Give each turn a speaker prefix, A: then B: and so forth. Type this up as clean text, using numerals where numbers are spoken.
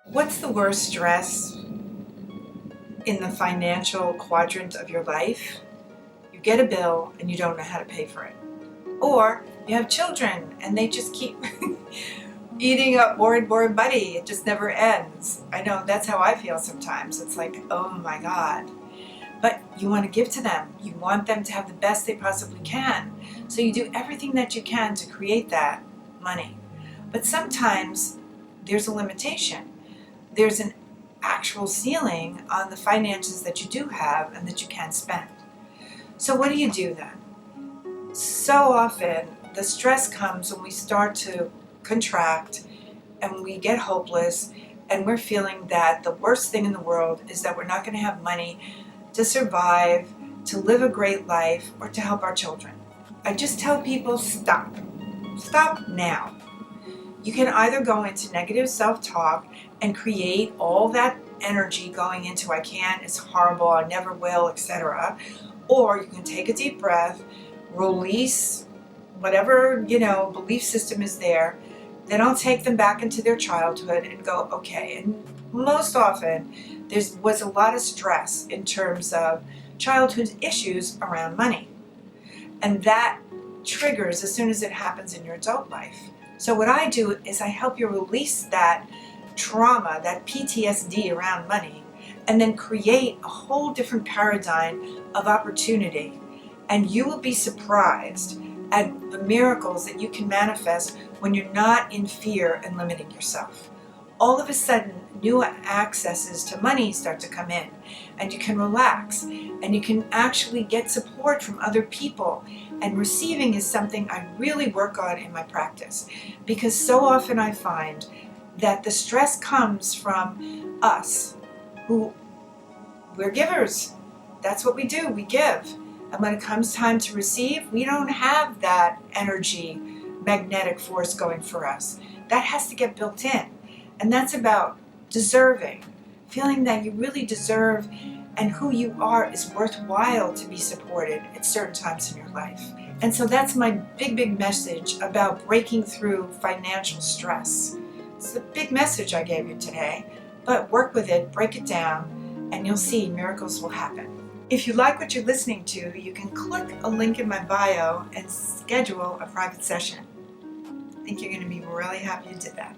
A: What's the worst stress in the financial quadrant of your life? You get a bill and you don't know how to pay for it. Or you have children and they just keep eating up more and more money. It just never ends. I know that's how I feel sometimes. It's like, oh my God. But you want to give to them. You want them to have the best they possibly can. So you do everything that you can to create that money. But sometimes there's a limitation. There's an actual ceiling on the finances that you do have and that you can spend. So what do you do then? So often the stress comes when we start to contract and we get hopeless and we're feeling that the worst thing in the world is that we're not going to have money to survive, to live a great life, or to help our children. I just tell people, stop. Stop now. You can either go into negative self-talk and create all that energy going into I can't, it's horrible, I never will, etc. Or you can take a deep breath, release whatever, belief system is there. Then I'll take them back into their childhood and go, okay. And most often, there was a lot of stress in terms of childhood issues around money. And that triggers as soon as it happens in your adult life. So what I do is I help you release that trauma, that PTSD around money, and then create a whole different paradigm of opportunity. And you will be surprised at the miracles that you can manifest when you're not in fear and limiting yourself. All of a sudden, new accesses to money start to come in, and you can relax, and you can actually get support from other people. And receiving is something I really work on in my practice, because so often I find that the stress comes from us, who we're givers. That's what we do, we give. And when it comes time to receive, we don't have that energy, magnetic force going for us. That has to get built in. And that's about deserving, feeling that you really deserve and who you are is worthwhile to be supported at certain times in your life. And so that's my big message about breaking through financial stress. It's the big message I gave you today, but work with it, break it down, and you'll see miracles will happen. If you like what you're listening to, you can click a link in my bio and schedule a private session. I think you're going to be really happy you did that.